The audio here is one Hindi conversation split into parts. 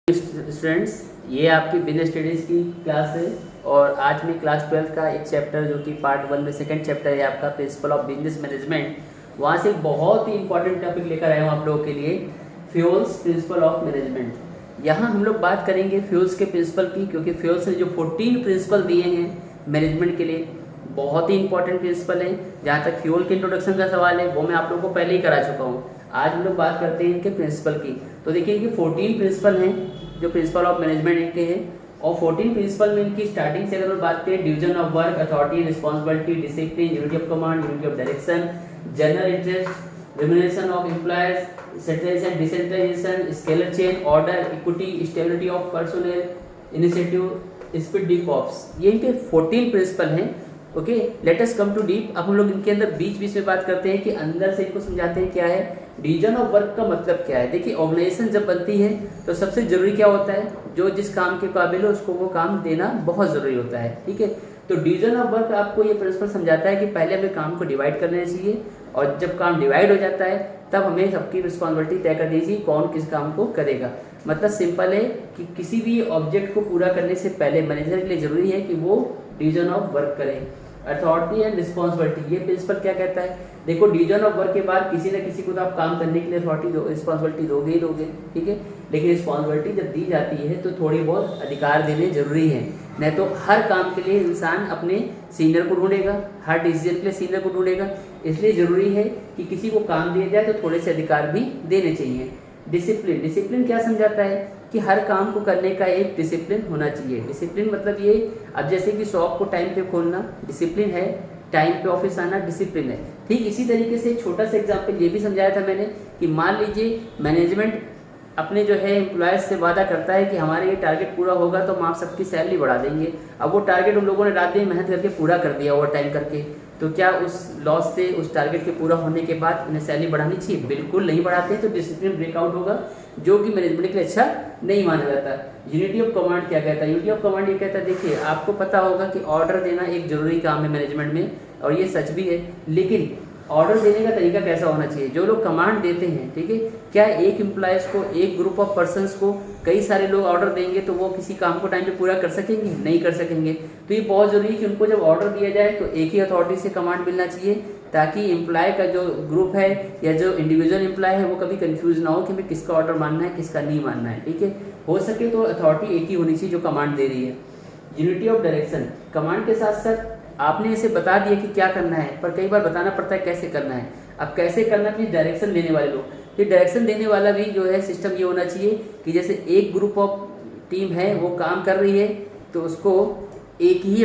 स्टूडेंट्स, ये आपकी बिजनेस स्टडीज़ की क्लास है और आज मैं क्लास 12 का एक चैप्टर जो कि पार्ट 1 में सेकंड चैप्टर है आपका प्रिंसिपल ऑफ बिजनेस मैनेजमेंट, वहाँ से एक बहुत ही इंपॉर्टेंट टॉपिक लेकर आया हूँ आप लोगों के लिए, फ्यूल्स प्रिंसिपल ऑफ मैनेजमेंट। यहाँ हम लोग बात करेंगे फ्यूल्स के प्रिंसिपल की, क्योंकि फ्यूल्स ने जो 14 प्रिंसिपल दिए हैं मैनेजमेंट के लिए, बहुत ही इंपॉर्टेंट प्रिंसिपल है। जहाँ तक फ्यूल के इंट्रोडक्शन का सवाल है वो मैं आप लोगों को पहले ही करा चुका हूँ। आज हम लोग बात करते हैं इनके प्रिंसिपल की। तो देखिए कि 14 प्रिंसिपल हैं जो प्रिंसिपल ऑफ मैनेजमेंट के हैं, और 14 प्रिंसिपल में इनकी स्टार्टिंग से अगर बात करें, division of work, authority, responsibility, discipline, unity of command, unity of direction, general interest, remuneration of employees, centralisation, decentralisation, scalar chain, order, equity, stability of personnel, initiative, esprit, de corps, ये इनके 14 प्रिंसिपल हैं। Okay, let us come to deep. अब हम लोग इनके अंदर बीच बीच में बात करते हैं कि अंदर से इनको समझाते हैं क्या है डिवीजन ऑफ वर्क का मतलब क्या है। देखिए, ऑर्गेनाइजेशन जब बनती है तो सबसे जरूरी क्या होता है, जो जिस काम के काबिल है उसको वो काम देना बहुत जरूरी होता है। ठीक है, तो डिवीजन ऑफ वर्क आपको ये प्रिंसिपल समझाता है कि पहले हमें काम को डिवाइड करना चाहिए, और जब काम डिवाइड हो जाता है तब हमें सबकी रिस्पॉन्सिबिलिटी तय कर दीजिए कौन किस काम को करेगा। मतलब सिंपल है कि किसी भी ऑब्जेक्ट को पूरा करने से पहले मैनेजर के लिए जरूरी है कि वो डिवीजन ऑफ वर्क करे। अथॉरिटी एंड रिस्पॉन्सिबिलिटी, ये प्रिंसिपल क्या कहता है, देखो डिवीजन ऑफ वर्क के बाद किसी न किसी को तो आप काम करने के लिए अथॉरिटी रिस्पॉन्सिबिलिटी दोगे ही दोगे, ठीक है, लेकिन रिस्पॉन्सिबिलिटी जब दी जाती है तो थोड़ी बहुत अधिकार देने जरूरी है। नहीं तो हर काम के लिए इंसान अपने सीनियर को ढूंढेगा, हर डिसीजन के लिए सीनियर को ढूंढेगा, इसलिए जरूरी है कि किसी को काम दिया जाए तो थोड़े से अधिकार भी देने चाहिए। डिसिप्लिन, डिसिप्लिन क्या समझाता है कि हर काम को करने का एक डिसिप्लिन होना चाहिए। डिसिप्लिन मतलब ये, अब जैसे कि शॉप को टाइम पे खोलना डिसिप्लिन है, टाइम पे ऑफिस आना डिसिप्लिन है। ठीक इसी तरीके से एक छोटा सा एग्जांपल ये भी समझाया था मैंने कि मान लीजिए मैनेजमेंट अपने जो है एम्प्लॉयज से वादा करता है कि हमारे ये टारगेट पूरा होगा तो हम आप सबकी सैलरी बढ़ा देंगे। अब वो टारगेट उन लोगों ने रात दिन मेहनत करके पूरा कर दिया ओवर टाइम करके, तो क्या उस लॉस से, उस टारगेट के पूरा होने के बाद उन्हें सैलरी बढ़ानी चाहिए? बिल्कुल नहीं बढ़ाते, तो डिसिप्लिन ब्रेकआउट होगा, जो कि मैनेजमेंट के लिए अच्छा नहीं माना जाता। यूनिटी ऑफ कमांड क्या कहता है? यूनिटी ऑफ कमांड ये कहता है, देखिए आपको पता होगा कि ऑर्डर देना एक जरूरी काम है मैनेजमेंट में, और ये सच भी है, लेकिन ऑर्डर देने का तरीका कैसा होना चाहिए? जो लोग कमांड देते हैं, ठीक है, क्या एक एम्प्लॉयज को, एक ग्रुप ऑफ पर्सन्स को कई सारे लोग ऑर्डर देंगे तो वो किसी काम को टाइम पे पूरा कर सकेंगे? नहीं कर सकेंगे। तो ये बहुत जरूरी है कि उनको जब ऑर्डर दिया जाए तो एक ही अथॉरिटी से कमांड मिलना चाहिए, ताकि एम्प्लॉय का जो ग्रुप है या जो इंडिविजुअल एम्प्लॉय है वो कभी कंफ्यूज ना हो कि हमें किसका ऑर्डर मानना है किसका नहीं मानना है। ठीक है, हो सके तो अथॉरिटी एक ही होनी चाहिए जो कमांड दे रही है। यूनिटी ऑफ डायरेक्शन, कमांड के साथ साथ आपने इसे बता दिया कि क्या करना है, पर कई बार बताना पड़ता है कैसे करना है। अब कैसे करना है, डायरेक्शन देने वाले लोग, फिर डायरेक्शन देने वाला भी जो है सिस्टम ये होना चाहिए कि जैसे एक ग्रुप ऑफ टीम है वो काम कर रही है तो उसको एक ही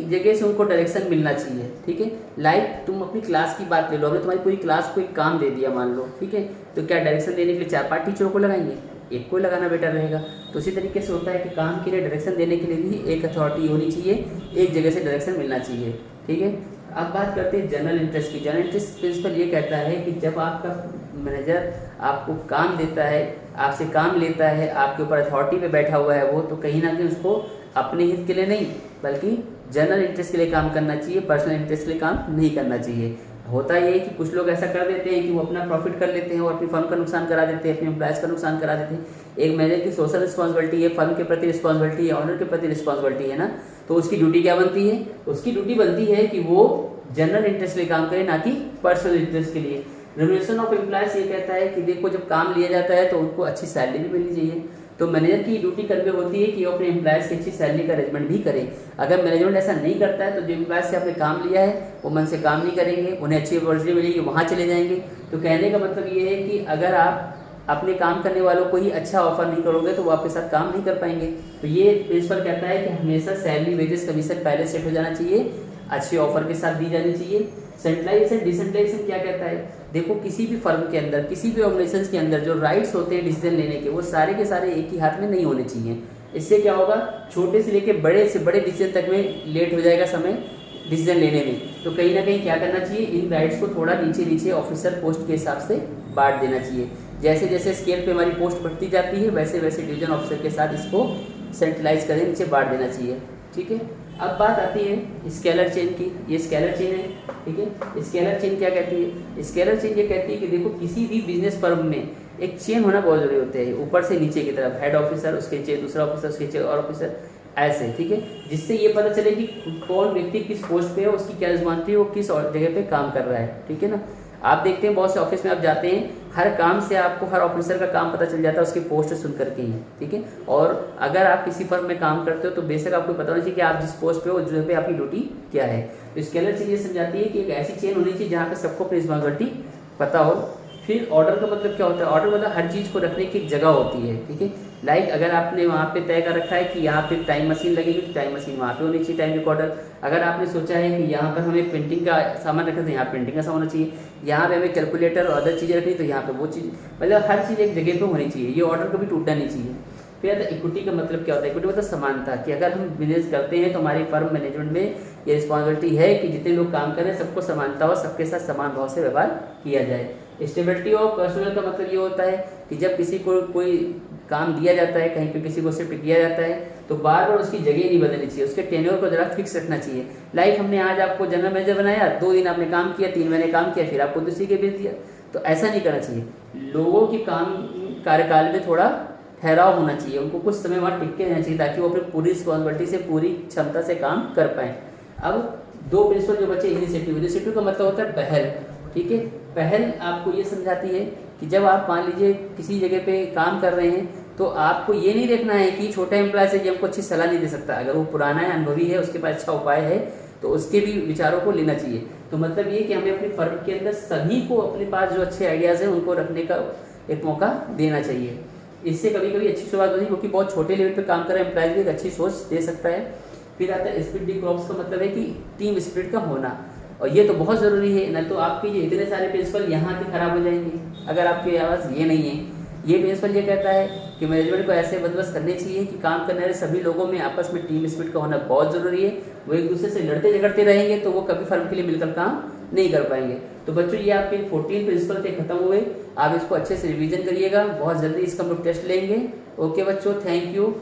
जगह से उनको डायरेक्शन मिलना चाहिए। ठीक है, लाइक तुम अपनी क्लास की बात ले लो, हमने तुम्हारी पूरी क्लास को एक काम दे दिया मान लो, ठीक है, तो क्या डायरेक्शन देने के लिए 4-5 टीचरों को लगाएंगे? एक को लगाना बेटर रहेगा। तो इसी तरीके से होता है कि काम के लिए डायरेक्शन देने के लिए भी एक अथॉरिटी होनी चाहिए, एक जगह से डायरेक्शन मिलना चाहिए। ठीक है, अब बात करते हैं जनरल इंटरेस्ट की। जनरल इंटरेस्ट प्रिंसिपल ये कहता है कि जब आपका मैनेजर आपको काम देता है, आपसे काम लेता है, आपके ऊपर अथॉरिटी पे बैठा हुआ है वो, तो कहीं ना कहीं उसको अपने हित के लिए नहीं बल्कि जनरल इंटरेस्ट के लिए काम करना चाहिए, पर्सनल इंटरेस्ट के लिए काम नहीं करना चाहिए। होता ये है कि कुछ लोग ऐसा कर देते हैं कि वो अपना प्रॉफिट कर लेते हैं और अपनी फर्म का नुकसान करा देते हैं, अपने एम्प्लॉयज का नुकसान करा देते हैं। एक मैनेजर की सोशल रिस्पॉन्सिबिलिटी है, फर्म के प्रति रिस्पॉन्सिबिलिटी है, ऑनर के प्रति रिस्पॉन्सिबिलिटी है ना, तो उसकी ड्यूटी क्या बनती है? उसकी ड्यूटी बनती है कि वो जनरल इंटरेस्ट के लिए काम करे, ना कि पर्सनल इंटरेस्ट के लिए। रेम्युनरेशन ऑफ एम्प्लॉयज ये कहता है कि देखो जब काम लिया जाता है तो उनको अच्छी सैलरी भी मिलनी चाहिए, तो मैनेजर की ड्यूटी कर्तव्य होती है कि वो अपने एम्प्लॉयज की अच्छी सैलरी का अरेंजमेंट भी करे। अगर मैनेजमेंट ऐसा नहीं करता है तो जो एम्प्लॉयज से आपने काम लिया है वो मन से काम नहीं करेंगे, उन्हें अच्छी अपॉर्चुनिटी मिलेगी, वहाँ चले जाएंगे। तो कहने का मतलब ये है कि अगर आप अपने काम करने वालों को ही अच्छा ऑफर नहीं करोगे तो वो आपके साथ काम नहीं कर पाएंगे। तो ये प्रिंसिपल कहता है कि हमेशा सैलरी, वेजेस, कमीशन पहले सेट हो जाना चाहिए, अच्छे ऑफर के साथ दी जानी चाहिए। सेंट्रलाइजेशन, डिसेंट्रलाइजेशन क्या कहता है? देखो किसी भी फर्म के अंदर, किसी भी ऑर्गेनाइजेशन के अंदर जो राइट्स होते हैं डिसीजन लेने के, वो सारे के सारे एक ही हाथ में नहीं होने चाहिए। इससे क्या होगा, छोटे से लेके बड़े से बड़े डिसीजन तक में लेट हो जाएगा समय डिसीजन लेने में। तो कहीं ना कहीं क्या करना चाहिए, इन राइट्स को थोड़ा नीचे नीचे ऑफिसर पोस्ट के हिसाब से बांट देना चाहिए। जैसे जैसे स्केल पे हमारी पोस्ट बढ़ती जाती है वैसे वैसे डिवीजन ऑफिसर के साथ इसको सेंट्रलाइज करें, नीचे बांट देना चाहिए। ठीक है, अब बात आती है स्केलर चेन की। ये स्केलर चेन है, ठीक है। स्केलर चेन क्या कहती है? स्केलर चेन ये कहती है कि देखो किसी भी बिजनेस फर्म में एक चेन होना बहुत जरूरी होता है, ऊपर से नीचे की तरफ, हेड ऑफिसर, उसके नीचे दूसरा ऑफिसर, उसके नीचे और ऑफिसर, ऐसे, ठीक है। जिससे ये पता चले कि कौन व्यक्ति किस पोस्ट पे है, उसकी क्या रिस्पॉन्सिबिलिटी है, वो किस और जगह पे काम कर रहा है, ठीक है ना। आप देखते हैं बहुत से ऑफिस में आप जाते हैं, हर काम से आपको हर ऑफिसर का काम पता चल जाता है उसकी पोस्ट सुन करके ही, ठीक है। और अगर आप किसी फर्म में काम करते हो तो बेशक आपको पता होना चाहिए कि आप जिस पोस्ट पे हो, उस जगह पे आपकी ड्यूटी क्या है। तो स्केलर चेन ये समझाती है कि एक ऐसी चेन होनी चाहिए जहाँ पे सबको अपनी रिस्पॉन्सिबिलिटी पता हो। फिर ऑर्डर का मतलब क्या होता है? ऑर्डर मतलब हर चीज़ को रखने की एक जगह होती है, ठीक है। लाइक अगर आपने वहाँ पे तय कर रखा है कि यहाँ पे टाइम मशीन लगेगी तो टाइम मशीन वहाँ पे होनी चाहिए, टाइम रिकॉर्डर। अगर आपने सोचा है कि यहाँ पर हमें प्रिंटिंग का सामान रखना तो यहाँ प्रिंटिंग का सामान होना चाहिए, यहाँ पे हमें कैलकुलेटर और अदर चीज़ें रखनी तो यहाँ पे वो चीज़, मतलब हर चीज़ एक जगह पे होनी चाहिए। ये ऑर्डर कभी टूटना नहीं चाहिए। फिर इक्विटी का मतलब क्या होता है? इक्विटी मतलब समानता, कि अगर हम बिजनेस करते हैं तो हमारी फर्म मैनेजमेंट में ये रिस्पॉन्सिबिलिटी है कि जितने लोग काम कर रहे हैं सबको समानता हो, सबके साथ समान भाव से व्यवहार किया जाए। स्टेबिलिटी ऑफ पर्सनल का मतलब ये होता है कि जब किसी को कोई काम दिया जाता है, कहीं पे किसी को शिफ्ट किया जाता है तो बार बार उसकी जगह नहीं बदलनी चाहिए, उसके टेन्योर को जरा फिक्स रखना चाहिए। लाइक हमने आज आपको जनरल मैनेजर बनाया, 2 दिन आपने काम किया, 3 महीने काम किया, फिर आपको दूसरी के भेज दिया, तो ऐसा नहीं करना चाहिए। लोगों की काम कार्यकाल में थोड़ा ठहराव होना चाहिए, उनको कुछ समय वहाँ टिक के रहना चाहिए ताकि वो अपनी पूरी रिस्पॉन्सिबिलिटी से, पूरी क्षमता से काम कर पाएँ। अब 2 प्रिंसिपल जो बचे, इनिशिएटिव का मतलब होता है पहल, ठीक है। पहल आपको ये समझाती है कि जब आप मान लीजिए किसी जगह पे काम कर रहे हैं तो आपको ये नहीं देखना है कि छोटा एम्प्लॉय से ये हमको अच्छी सलाह नहीं दे सकता, अगर वो पुराना है, अनुभवी है, उसके पास अच्छा उपाय है तो उसके भी विचारों को लेना चाहिए। तो मतलब ये कि हमें अपनी फर्म के अंदर सभी को अपने पास जो अच्छे आइडियाज़ हैं उनको रखने का एक मौका देना चाहिए। इससे कभी कभी अच्छी शुरुआत होती है, क्योंकि बहुत छोटे लेवल पे काम कर रहे एम्प्लॉय भी एक अच्छी सोच दे सकता है। फिर आता है स्पिरिट दी क्रॉप्स का मतलब है कि टीम स्पिरिट का होना, और ये तो बहुत ज़रूरी है, ना तो आपके ये इतने सारे प्रिंसिपल यहाँ के खराब हो जाएंगे अगर आपके आवाज़ ये नहीं है। ये प्रिंसिपल ये कहता है कि मैनेजमेंट को ऐसे बंदोबस्त करने चाहिए कि काम करने वाले सभी लोगों में आपस में टीम स्पिरिट का होना बहुत ज़रूरी है। वो एक दूसरे से लड़ते झगड़ते रहेंगे तो वो कभी फर्म के लिए मिलकर काम नहीं कर पाएंगे। तो बच्चों ये आपके 14 प्रिंसिपल थे, खत्म हुए। आप इसको अच्छे से रिवीजन करिएगा, बहुत जल्दी इसका हम लोग टेस्ट लेंगे। ओके बच्चों, थैंक यू।